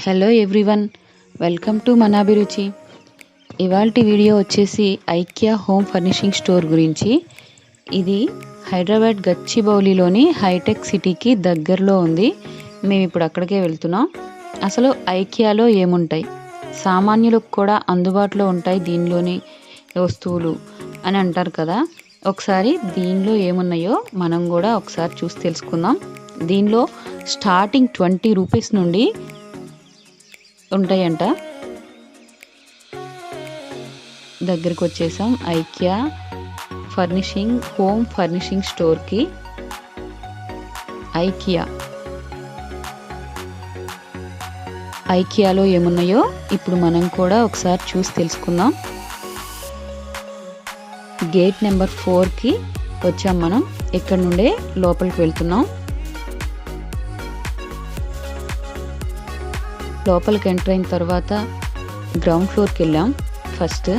Hello everyone, welcome to మన అభిరుచి. ఇవాల్టి వీడియో వచ్చేసి ఐకియా హోమ్ ఫర్నిషింగ్ స్టోర్ గురించి. ఇది హైదరాబాద్ గచ్చిబౌలిలోని హైటెక్ సిటీకి దగ్గరలో ఉంది. మేము ఇప్పుడు అక్కడికే వెళ్తున్నాం. అసలు ఐకియాలో ఏముంటాయి, సామాన్యులకు కూడా అందుబాటులో ఉంటాయి దీనిలోని వస్తువులు అని అంటారు కదా. ఒకసారి దీనిలో ఏమున్నాయో మనం కూడా ఒకసారి చూసి తెలుసుకుందాం. దీనిలో స్టార్టింగ్ 20 రూపీస్ నుండి ఉంటాయంట. దగ్గరికి వచ్చేసాం ఐకియా హోమ్ ఫర్నిషింగ్ స్టోర్కి. ఐకియాలో ఏమున్నాయో ఇప్పుడు మనం కూడా ఒకసారి చూసి తెలుసుకుందాం. గేట్ నెంబర్ 4కి వచ్చాం మనం. ఇక్కడ నుండే లోపలికి వెళ్తున్నాం. లోపలికి ఎంటర్ అయిన తర్వాత గ్రౌండ్ ఫ్లోర్కి వెళ్ళాం. First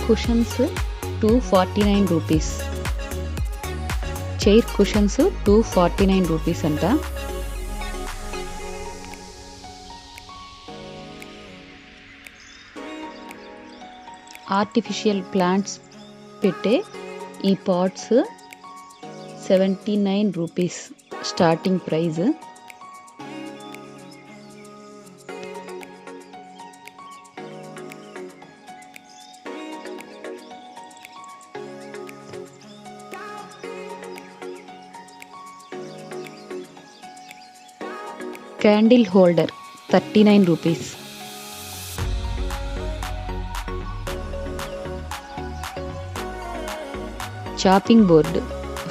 cushions 249 rupees. Chair cushions 249 rupees అంట. ఆర్టిఫిషియల్ ప్లాంట్స్ పెట్టే ఈ pots 79 rupees starting price. Candle holder 39 rupees. Chopping board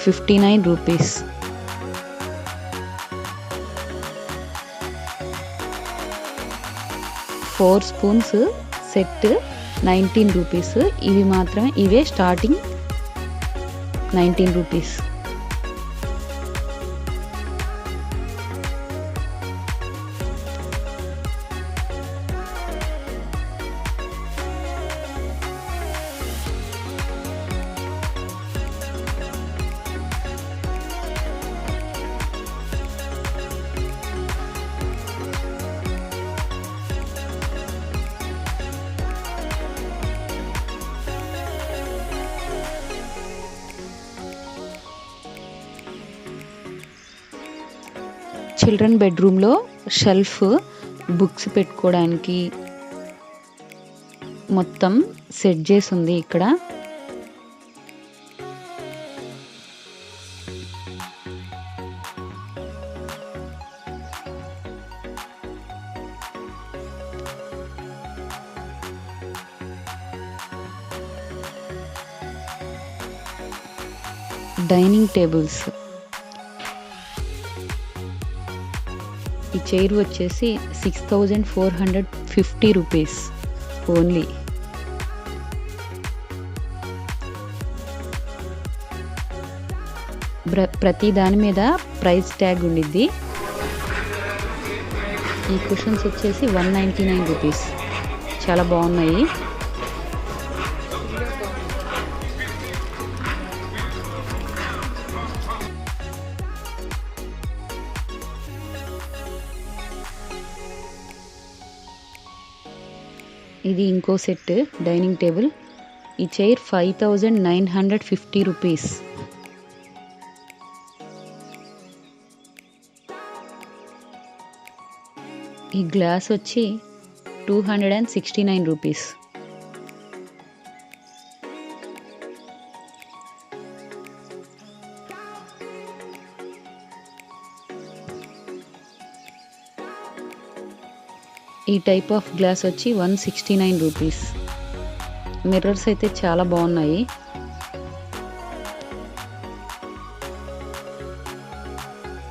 59 rupees. Four spoons set 19 rupees. ఇవే స్టార్టింగ్ 19 రూపీస్. చిల్డ్రన్ బెడ్రూమ్లో షెల్ఫ్, బుక్స్ పెట్టుకోవడానికి మొత్తం సెట్ చేసి ఉంది ఇక్కడ. Dining tables. ఈ చైర్ వచ్చేసి 6450 రూపీస్ ఓన్లీ. ప్రతి దాని మీద ప్రైస్ ట్యాగ్ ఉండిద్ది. ఈ కుషన్స్ వచ్చేసి 199 రూపీస్. చాలా బాగున్నాయి. ఇది ఇంకో సెట్ డైనింగ్ టేబుల్. ఈ చైర్ 5950 రూపీస్. ఈ గ్లాస్ వచ్చి 269 రూపీస్. ఈ టైప్ ఆఫ్ గ్లాస్ వచ్చి 169 రూపీస్. మిర్రర్స్ అయితే చాలా బాగున్నాయి.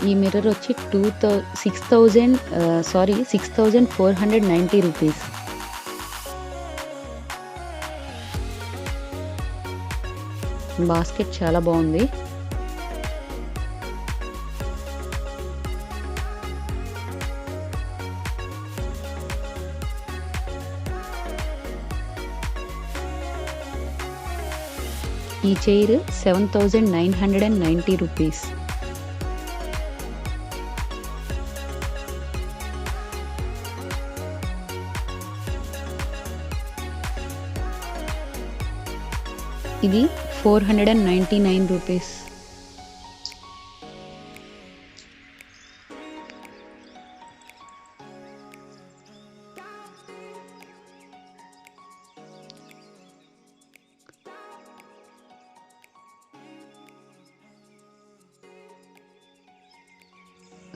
ఈ మిర్రర్ వచ్చి 6490 రూపీస్. బాస్కెట్ చాలా బాగుంది. ఈ చైర్ 7,990 రూపీస్. ఇది 499 రూపీస్.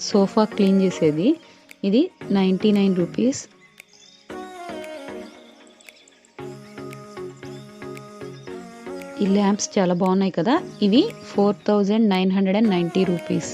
సోఫా క్లీన్ చేసేది, ఇది 99 రూపీస్. ఈ ల్యాంప్స్ చాలా బాగున్నాయి కదా, ఇవి 4,990 రూపీస్.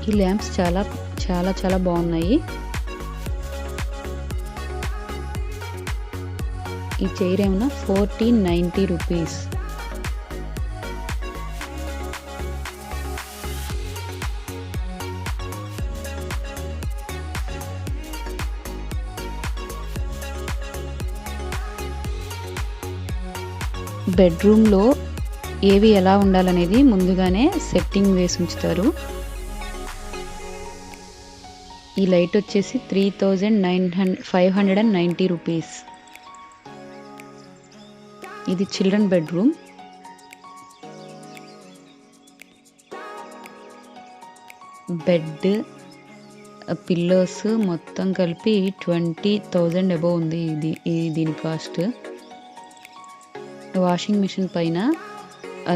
ఈ ల్యాంప్స్ చాలా చాలా చాలా బాగున్నాయి. ఈ చైర్ ఏమన్నా 1490 రూపీస్. బెడ్రూమ్లో ఏవి ఎలా ఉండాలనేది ముందుగానే సెట్టింగ్ వేసి ఉంచుతారు. ఈ లైట్ వచ్చేసి 3,590 రూపీస్. ఇది చిల్డ్రన్ బెడ్రూమ్. బెడ్, పిల్లోస్ మొత్తం కలిపి 20,000 అబోవ్ ఉంది దీని కాస్ట్. వాషింగ్ మిషన్ పైన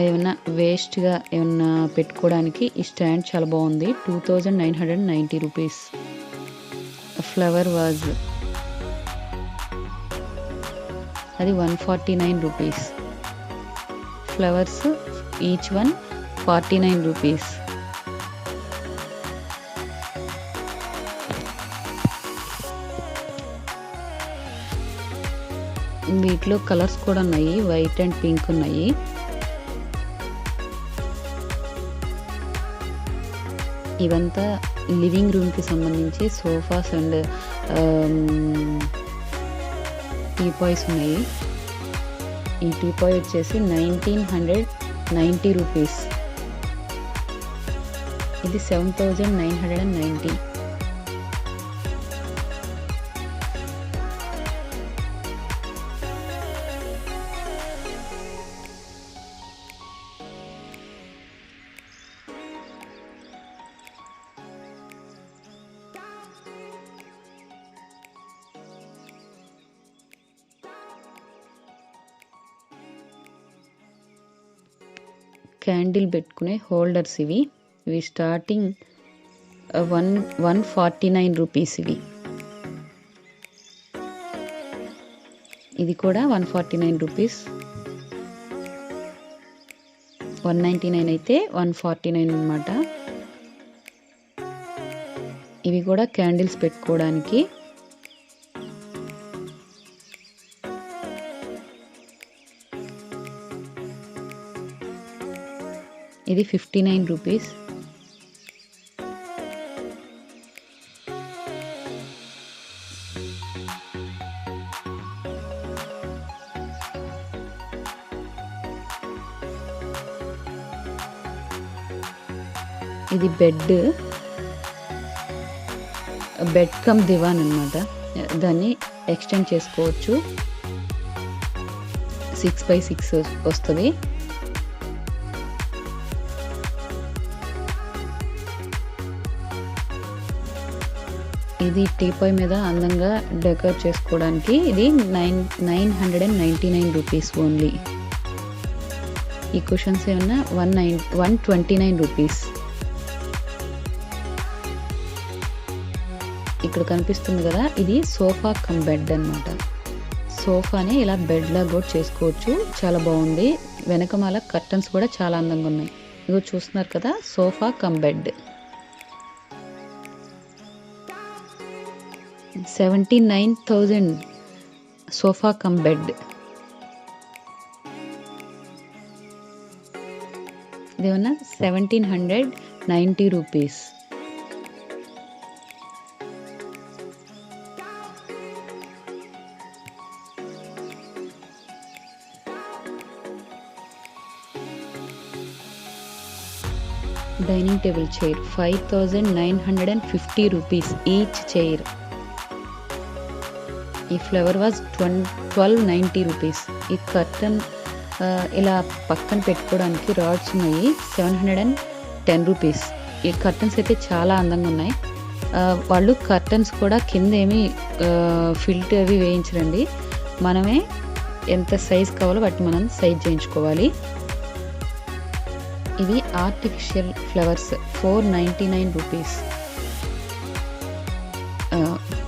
ఏమన్నా వేస్ట్గా ఏమన్నా పెట్టుకోవడానికి ఈ స్టాండ్ చాలా బాగుంది. 2,990 రూపీస్. ఫ్లవర్ వాజ్, అది 149 rupees. Flowers each one 49 rupees. వీటిలో కలర్స్ కూడా ఉన్నాయి, వైట్ అండ్ పింక్ ఉన్నాయి. ఇవంతా లివింగ్ రూమ్కి సంబంధించి సోఫాస్ అండ్ టీపాయ్స్ ఉన్నాయి. ఈ టీపాయ్ వచ్చేసి 1,990 రూపీస్. ఇది 7,990. క్యాండిల్ పెట్టుకునే హోల్డర్స్ ఇవి స్టార్టింగ్ 149 రూపీస్. ఇది కూడా 149 రూపీస్. 199 అయితే 149 అన్నమాట. ఇవి కూడా క్యాండిల్స్ పెట్టుకోవడానికి. ఇది 59 రూపీస్. ఇది బెడ్ కమ్ దివాన్ అన్నమాట. దాన్ని ఎక్స్టెండ్ చేసుకోవచ్చు. 6x6 వస్తుంది. ఇది టీపాయ్ మీద అందంగా డెకరేట్ చేసుకోవడానికి. ఇది 999 రూపీస్ ఓన్లీ. ఈ కుషన్స్ ఏమన్నా 129 రూపీస్. ఇక్కడ కనిపిస్తుంది కదా, ఇది సోఫా కమ్ బెడ్ అనమాట. సోఫాని ఇలా బెడ్ లా కూడా చేసుకోవచ్చు. చాలా బాగుంది. వెనకమాల కర్టన్స్ కూడా చాలా అందంగా ఉన్నాయి. ఇదిగో చూస్తున్నారు కదా, sofa cum bed. 79,000 sofa cum bed. ఇదేమన్నా 1790 rupees. Dining table chair 5,950 rupees each chair. ఈ ఫ్లవర్ వాజ్ 1290 రూపీస్. ఈ కర్టన్ ఇలా పక్కన పెట్టుకోవడానికి రాడ్స్ ఉన్నాయి, 710 రూపీస్. ఈ కర్టన్స్ అయితే చాలా అందంగా ఉన్నాయి. వాళ్ళు కర్టన్స్ కూడా కింద ఏమి ఫిల్ట్ అవి వేయించరండి. మనమే ఎంత సైజ్ కావాలో వాటిని మనం సైజ్ చేయించుకోవాలి. ఇవి artificial flowers 499 rupees.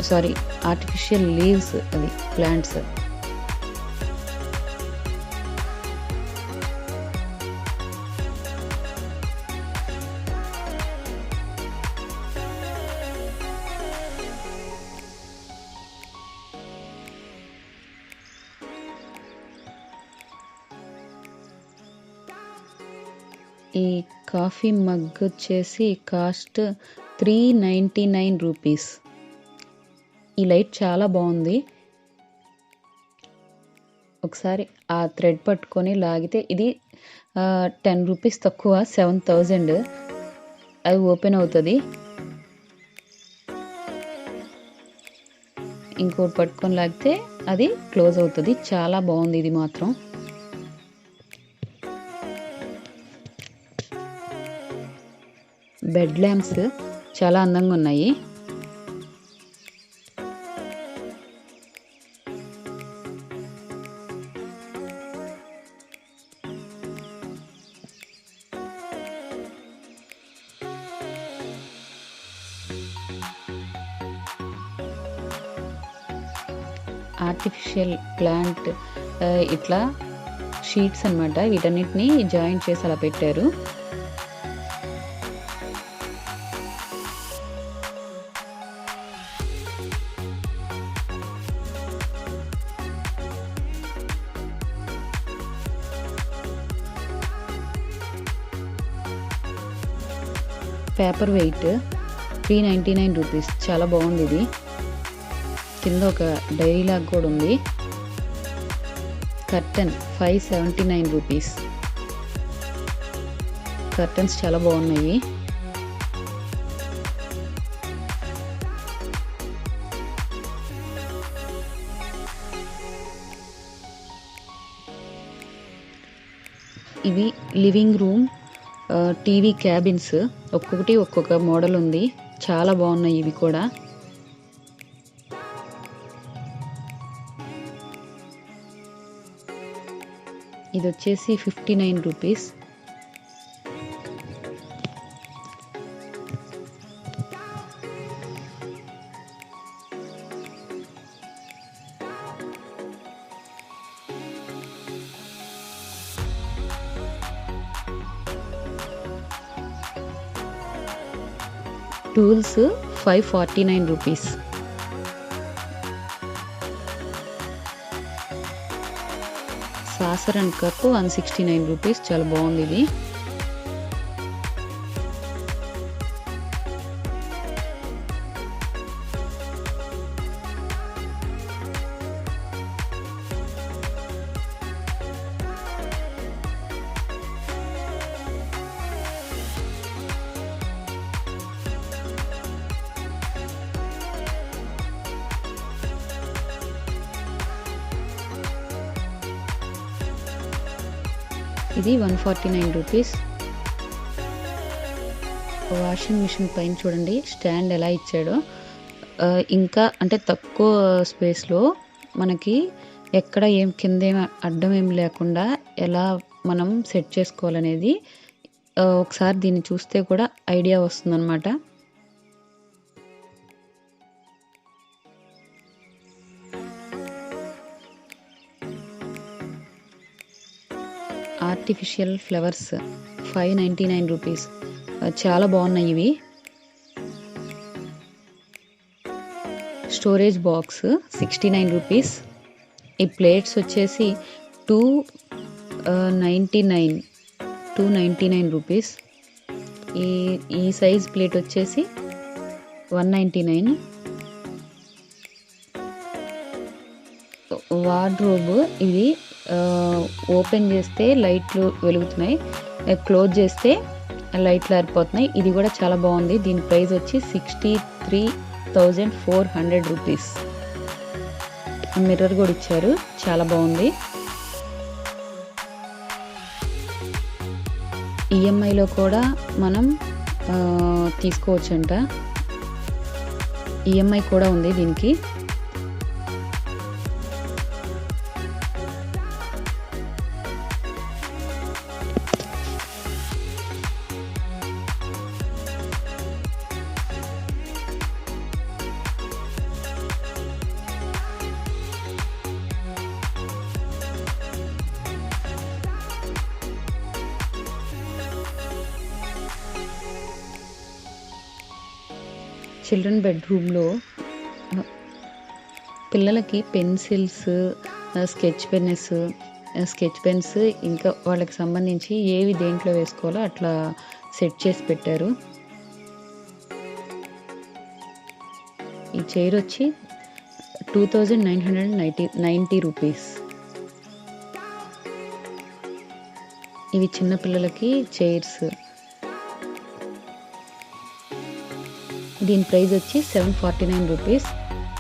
Sorry, artificial leaves, అది ప్లాంట్స్. ఈ కాఫీ మగ్ వచ్చేసి కాస్ట్ 399 రూపీస్. ఈ లైట్ చాలా బాగుంది. ఒకసారి ఆ థ్రెడ్ పట్టుకొని లాగితే ఇది 10 రూపీస్ తక్కువ, 7,000. అది ఓపెన్ అవుతుంది. ఇంకోటి పట్టుకొని లాగితే అది క్లోజ్ అవుతుంది. చాలా బాగుంది ఇది మాత్రం. బెడ్ ల్యాంప్స్ చాలా అందంగా ఉన్నాయి. ఆర్టిఫిషియల్ ప్లాంట్ ఇట్లా షీట్స్ అన్నమాట. వీటన్నిటిని జాయిన్ చేసి అలా పెట్టారు. Paper weight 399 rupees. చాలా బాగుంది ఇది. కింద ఒక డైరీ లాగ్ కూడా ఉంది. Curtain 579 rupees. కర్టన్స్ చాలా బాగున్నాయి. ఇవి లివింగ్ రూమ్ టీవీ క్యాబిన్స్. ఒక్కొక్కటి ఒక్కొక్క మోడల్ ఉంది. చాలా బాగున్నాయి ఇవి కూడా. ఇది వచ్చేసి 59 rupees. Tools 549 rupees. Saucer and cup 169 rupees. చాలా బాగుంది ఇది. ఇది 149 రూపీస్. వాషింగ్ మిషన్ పైన చూడండి స్టాండ్ ఎలా ఇచ్చాడో. ఇంకా అంటే తక్కువ స్పేస్లో మనకి ఎక్కడ ఏం కింద ఏం అడ్డం ఏం లేకుండా ఎలా మనం సెట్ చేసుకోవాలనేది ఒకసారి దీన్ని చూస్తే కూడా ఐడియా వస్తుందన్నమాట. Artificial flowers 599 rupees. చాలా బాగున్నాయి ఇవి. Storage box 69 rupees. ఈ ప్లేట్స్ వచ్చేసి 299 రూపీస్. ఈ సైజ్ ప్లేట్ వచ్చేసి 199. వార్డ్రోబ్ ఇది ఓపెన్ చేస్తే లైట్లు వెలుగుతున్నాయి, క్లోజ్ చేస్తే లైట్లు ఆరిపోతున్నాయి. ఇది కూడా చాలా బాగుంది. దీని ప్రైస్ వచ్చి 63,400 రూపీస్. మిర్రర్ కూడా ఇచ్చారు, చాలా బాగుంది. ఈఎంఐలో కూడా మనం తీసుకోవచ్చంట. ఈఎంఐ కూడా ఉంది దీనికి. చిల్డ్రన్ బెడ్రూమ్లో పిల్లలకి పెన్సిల్స్, స్కెచ్ పెన్స్ ఇంకా వాళ్ళకి సంబంధించి ఏవి దేంట్లో వేసుకోవాలో అట్లా సెట్ చేసి పెట్టారు. ఈ చైర్ వచ్చి 2,990 రూపీస్. ఇవి చిన్నపిల్లలకి చైర్స్. దీని ప్రైస్ వచ్చి 749 రూపీస్.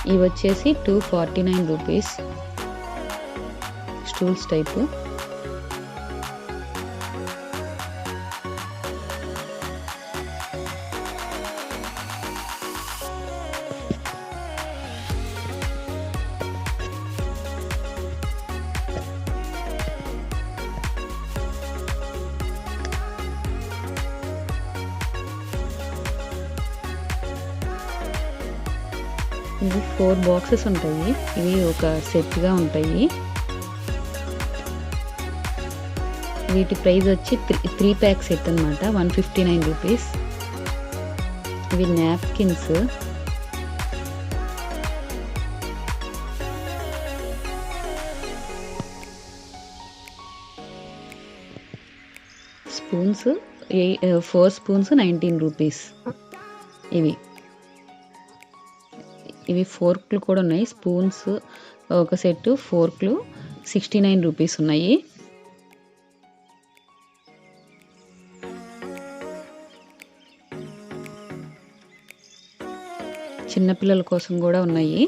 ఇవి వచ్చేసి 249 రూపీస్. Stools type. ఇవి 4 బాక్సెస్ ఉంటాయి. ఇవి ఒక సెట్గా ఉంటాయి. వీటి ప్రైస్ వచ్చి 3 ప్యాక్ సెట్ అనమాట, 159 రూపీస్. ఇవి నాప్కిన్స్. Spoons 4 spoons 19 rupees. ఇవి ఫోర్క్లు కూడా ఉన్నాయి. స్పూన్స్ ఒక సెట్, ఫోర్క్లు 69 రూపీస్ ఉన్నాయి. చిన్నపిల్లల కోసం కూడా ఉన్నాయి.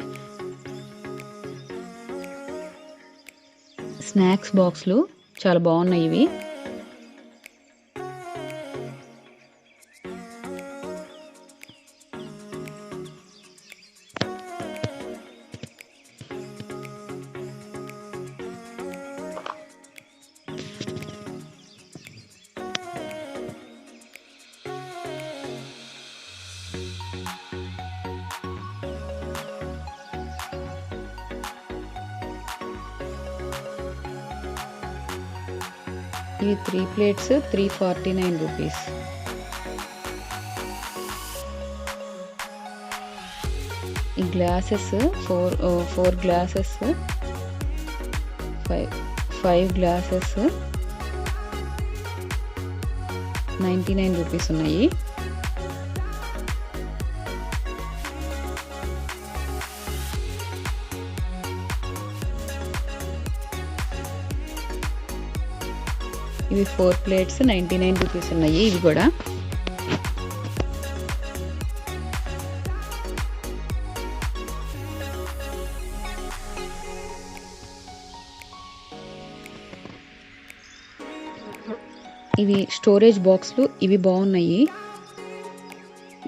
స్నాక్స్ బాక్స్లు చాలా బాగున్నాయి ఇవి. ఇవి 3 ప్లేట్స్ 349 రూపీస్. ఈ గ్లాసెస్ 4 గ్లాసెస్ 5 గ్లాసెస్ 99 రూపీస్ ఉన్నాయి. ఇవి 4 ప్లేట్స్ 99 రూపీస్ ఉన్నాయి. ఇవి కూడా ఇవి స్టోరేజ్ బాక్స్లు. ఇవి బాగున్నాయి.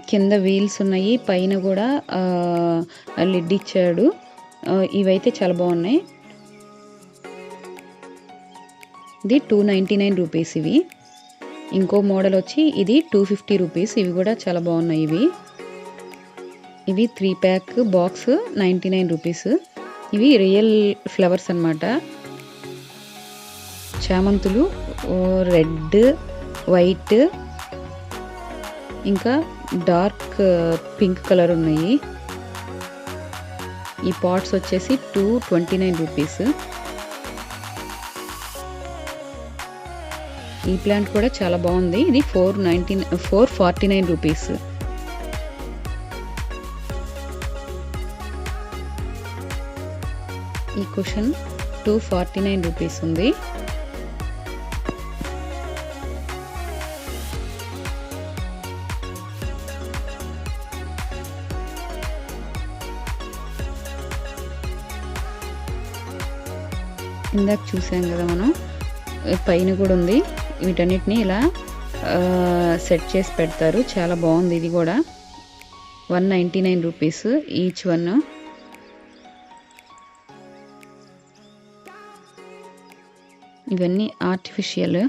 కింద వీల్స్ ఉన్నాయి, పైన కూడా లిడ్ ఇచ్చాడు. ఇవైతే చాలా బాగున్నాయి. ఇది 299 రూపీస్. ఇవి ఇంకో మోడల్ వచ్చి ఇది 250 రూపీస్. ఇవి కూడా చాలా బాగున్నాయి. ఇవి 3 ప్యాక్ బాక్స్ 99 రూపీస్. ఇవి రియల్ ఫ్లవర్స్ అన్నమాట. చామంతులు రెడ్, వైట్ ఇంకా డార్క్ పింక్ కలర్ ఉన్నాయి. ఈ పాట్స్ వచ్చేసి 229 రూపీస్. ఈ ప్లాంట్ కూడా చాలా బాగుంది. ఇది 449 రూపీస్. ఈ కుషన్ 249 రూపీస్ ఉంది. ఇందాక చూసాం కదా మనం, పైన కూడా ఉంది. వీటన్నిటిని ఇలా సెట్ చేసి పెడతారు. చాలా బాగుంది. ఇది కూడా 199 రూపీస్ ఈచ్ వన్. ఇవన్నీ ఆర్టిఫిషియల్.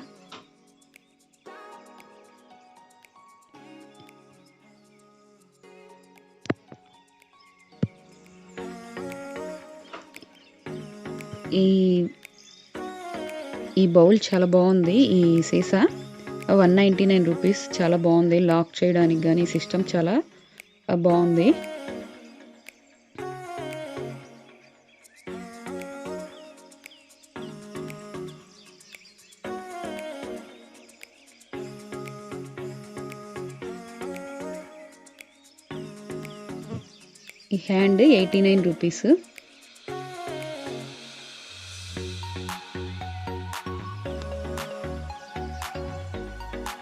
ఈ బౌల్ చాలా బాగుంది. ఈ సీసా 199 రూపీస్. చాలా బాగుంది. లాక్ చేయడానికి కానీ సిస్టమ్ చాలా బాగుంది. ఈ హ్యాండ్ 89 రూపీస్.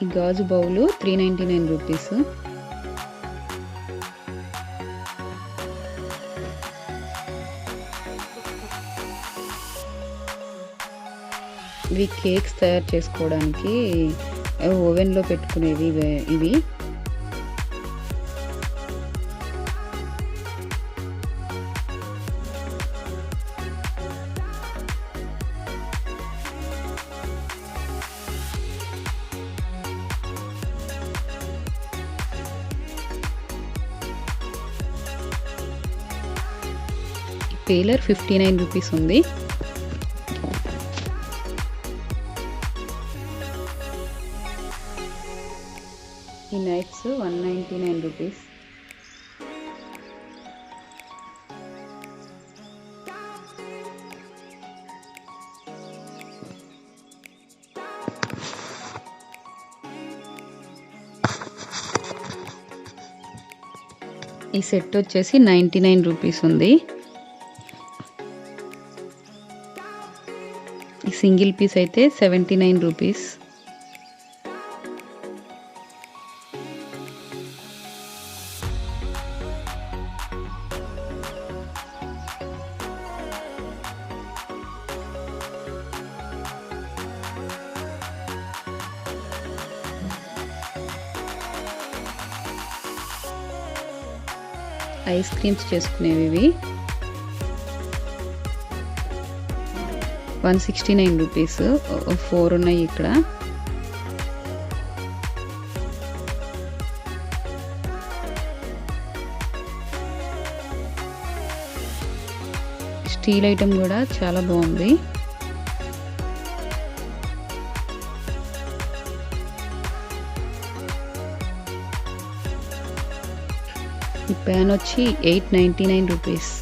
ఈ గాజు బౌలు 399 రూపీస్. ఇవి కేక్స్ తయారు చేసుకోవడానికి ఓవెన్లో పెట్టుకునేవి ఇవి. పేలర్ 59 రూపీస్ ఉంది. ఈ నైఫ్స్ 199 రూపీస్. ఈ సెట్ వచ్చేసి 99 రూపీస్ ఉంది. ఈ సింగిల్ పీస్ అయితే 79 రూపీస్. ఐస్ క్రీమ్స్ చేసుకునేవి 169 రూపీస్. 4 ఉన్నాయి ఇక్కడ. స్టీల్ ఐటమ్ కూడా చాలా బాగుంది. ఈ ప్యాన్ వచ్చి 899 రూపీస్.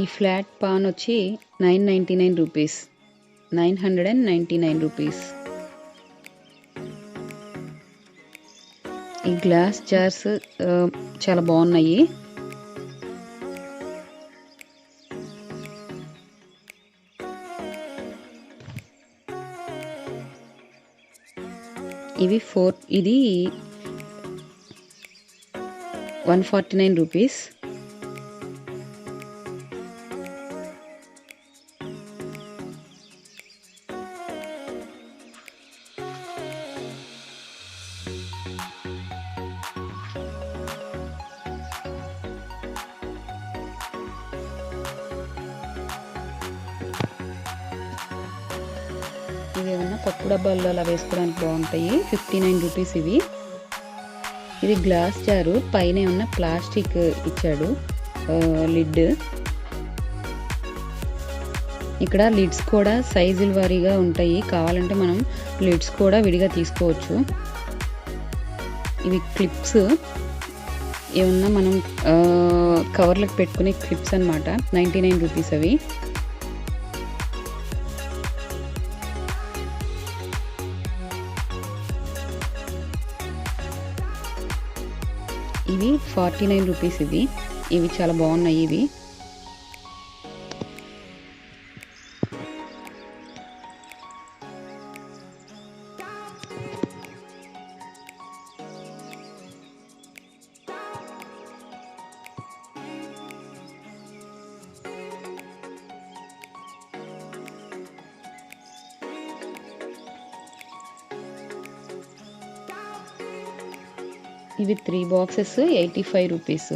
ఈ ఫ్లాట్ పాన్ వచ్చి 999 రూపీస్. 999 రూపీస్. ఈ గ్లాస్ జార్స్ చాలా బాగున్నాయి. ఇది 149 రూపీస్. ఇవేమన్నా పప్పు డబ్బాల్లో అలా వేసుకోవడానికి బాగుంటాయి. 59 రూపీస్ ఇవి. ఇది గ్లాస్ జారు, పైన ఉన్న ప్లాస్టిక్ ఇచ్చాడు లిడ్. ఇక్కడ లిడ్స్ కూడా సైజుల వారీగా ఉంటాయి, కావాలంటే మనం లిడ్స్ కూడా విడిగా తీసుకోవచ్చు. ఇవి క్లిప్స్, ఏమన్నా మనం కవర్లకు పెట్టుకునే క్లిప్స్ అన్నమాట. 99 రూపీస్ అవి. ఇవి 49 రూపీస్. ఇవి చాలా బాగున్నాయి. ఇవి ఇవి 3 boxes 85 rupees.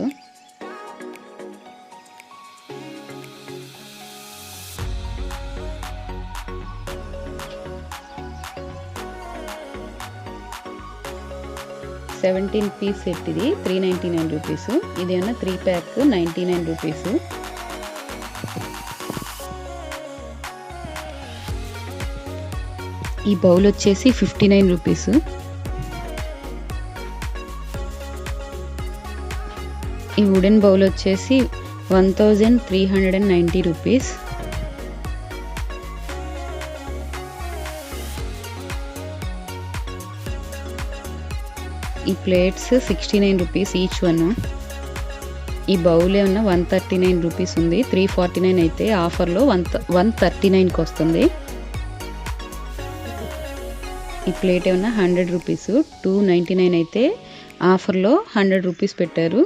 Seventeen piece set ఇది 399 రూపీస్. ఇదేమన్నా 3 ప్యాక్ 99 రూపీస్. ఈ బౌల్ వచ్చేసి 59 రూపీస్. ఈ వుడెన్ బౌల్ వచ్చేసి 1390 రూపీస్. ఈ ప్లేట్స్ 69 రూపీస్ ఈచ్ వన్. ఈ బౌల్ ఏమన్నా 139 రూపీస్ ఉంది. 349 అయితే ఆఫర్లో 139కి వస్తుంది. ఈ ప్లేట్ ఏమన్నా 100 రూపీస్. 299 అయితే ఆఫర్లో 100 రూపీస్ పెట్టారు.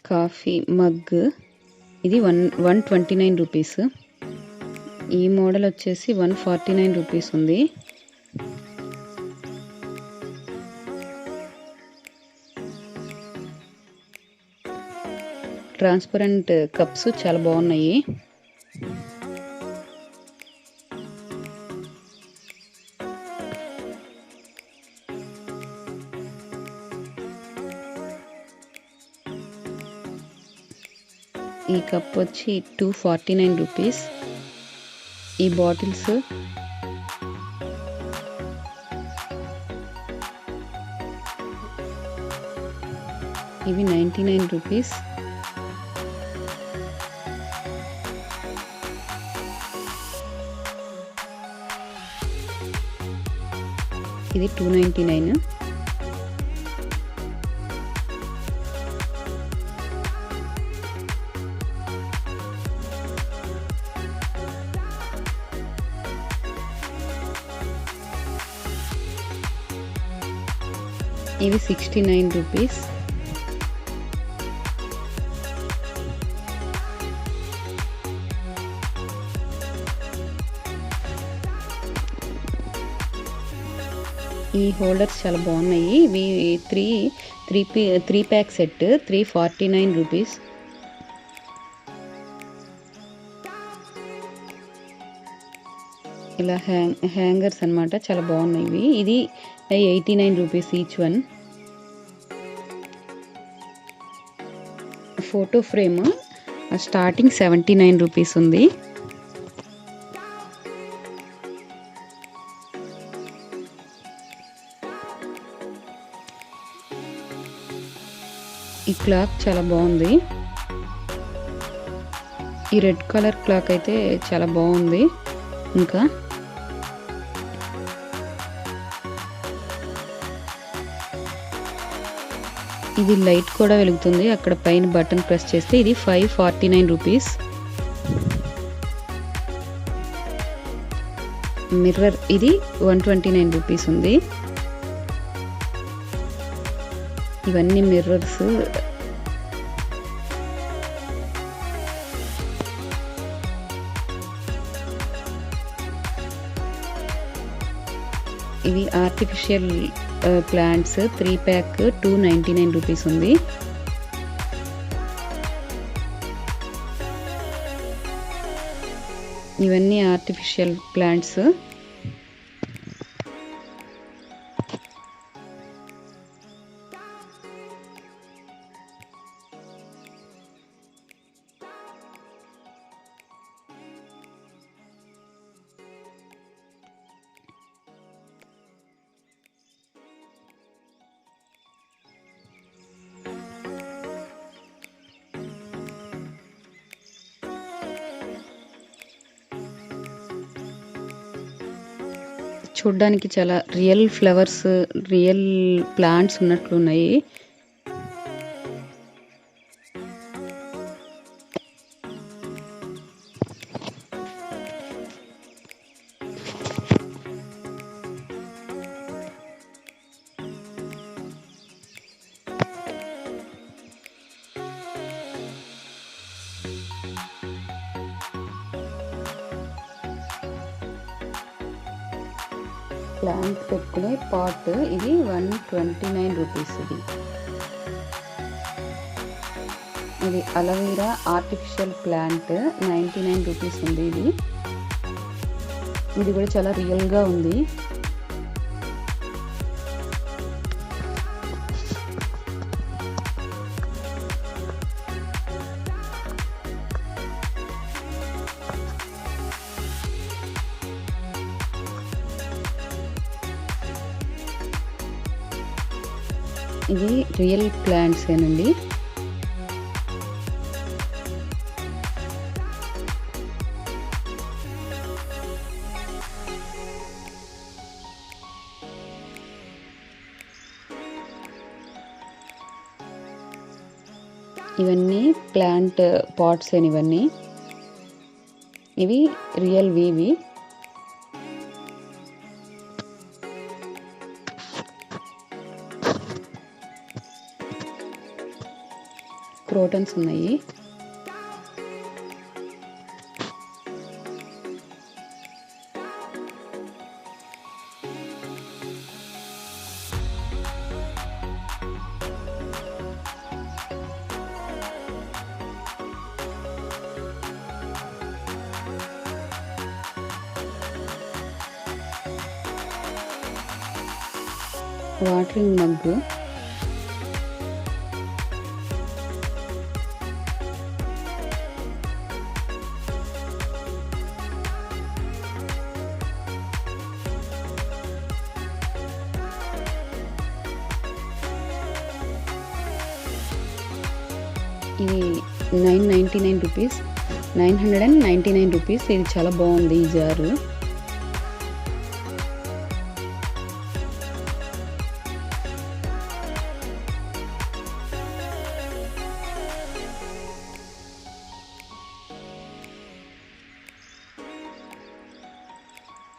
కాఫీ మగ్ ఇది 129 రూపీస్. ఈ మోడల్ వచ్చేసి 149 రూపీస్ ఉంది. ట్రాన్స్పరెంట్ కప్స్ చాలా బాగున్నాయి. ఈ కప్ వచ్చి 249 రూపీస్. ఈ బాటిల్స్ ఇవి 99 రూపీస్. ఇది 299. ఇవి 69 రూపీస్. ఈ హోల్డర్స్ చాలా బాగున్నాయి. ఇవి 3 ప్యాక్ సెట్ 349 రూపీస్. ఇలా హ్యాంగర్స్ అన్నమాట, చాలా బాగున్నాయి ఇవి. ఇది 89 rupees each one. Photo frame starting 79 rupees ఉంది. ఈ క్లాక్ చాలా బాగుంది. ఈ రెడ్ కలర్ క్లాక్ అయితే చాలా బాగుంది. ఇంకా ఇది లైట్ కూడా వెలుగుతుంది. అక్కడ పైన బటన్ ప్రెస్ చేస్తే ఇది 549 రూపీస్. మిర్రర్ ఇది 129 రూపీస్ ఉంది. ఇవన్నీ మిర్రర్స్. ఇవి ఆర్టిఫిషియల్ ప్లాంట్స్ 3 ప్యాక్ 299 రూపీస్ ఉంది. ఇవన్నీ ఆర్టిఫిషియల్ ప్లాంట్స్. చూడ్డానికి చాలా రియల్ ఫ్లవర్స్, రియల్ ప్లాంట్స్ ఉన్నట్లున్నాయి. ప్లాంట్ పెట్టుకునే పాట్ ఇది 129 రూపీస్. ఇది అలోవెరా ఆర్టిఫిషియల్ ప్లాంట్ 99 రూపీస్ ఉంది. ఇది కూడా చాలా రియల్గా ఉంది. ఇది రియల్ ప్లాంట్స్ ఏనండి. ఇవన్నీ ప్లాంట్ పాట్స్ అని, ఇవన్నీ ఇవి రియల్ ఇవి. క్రోటన్స్ ఉన్నాయి. Watering mug. ఇది 999 రూపీస్, 999 రూపీస్. ఇది చాలా బాగుంది ఈ జారు.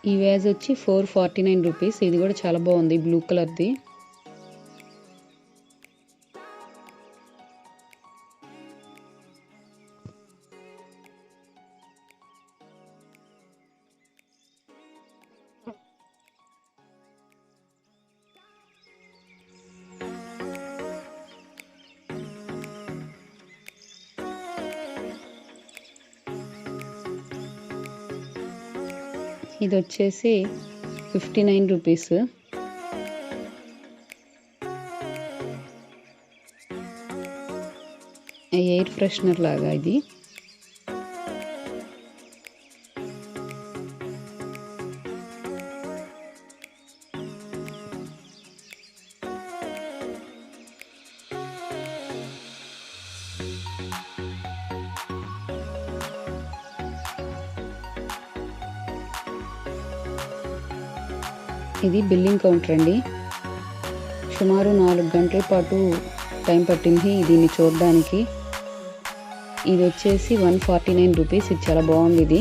ఈ వేజ్ వచ్చి 449 రూపీస్. ఇది కూడా చాలా బాగుంది, బ్లూ కలర్ది. ఇది వచ్చేసి 59 రూపీస్. ఎయిర్ ఫ్రెషనర్ లాగా ఇది. ఇది బిల్లింగ్ కౌంటర్ అండి. సుమారు 4 గంటల పాటు టైం పట్టింది దీన్ని చూడడానికి. ఇది వచ్చేసి 149 రూపీస్. ఇది చాలా బాగుంది. ఇది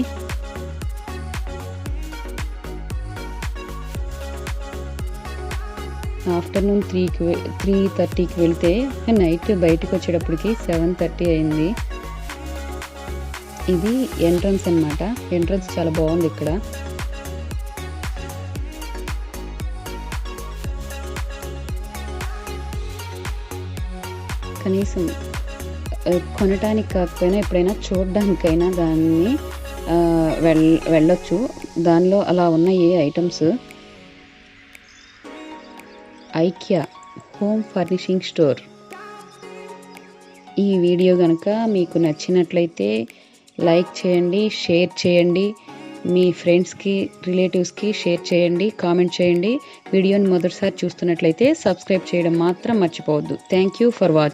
ఆఫ్టర్నూన్ 3:30కి వెళ్తే నైట్ బయటకు వచ్చేటప్పటికి 7:30 అయింది. ఇది ఎంట్రన్స్ అన్నమాట. ఎంట్రన్స్ చాలా బాగుంది. ఇక్కడ కనీసం కొనటానికి కాకపోయినా ఎప్పుడైనా చూడడానికైనా దాన్ని వెళ్ళొచ్చు. దానిలో అలా ఉన్నాయి items. IKEA home furnishing store. ఈ వీడియో కనుక మీకు నచ్చినట్లయితే లైక్ చేయండి, షేర్ చేయండి, మీ ఫ్రెండ్స్కి రిలేటివ్స్కి షేర్ చేయండి, కామెంట్ చేయండి. వీడియోని మొదటిసారి చూస్తున్నట్లయితే సబ్స్క్రైబ్ చేయడం మాత్రం మర్చిపోవద్దు. Thank you for watching.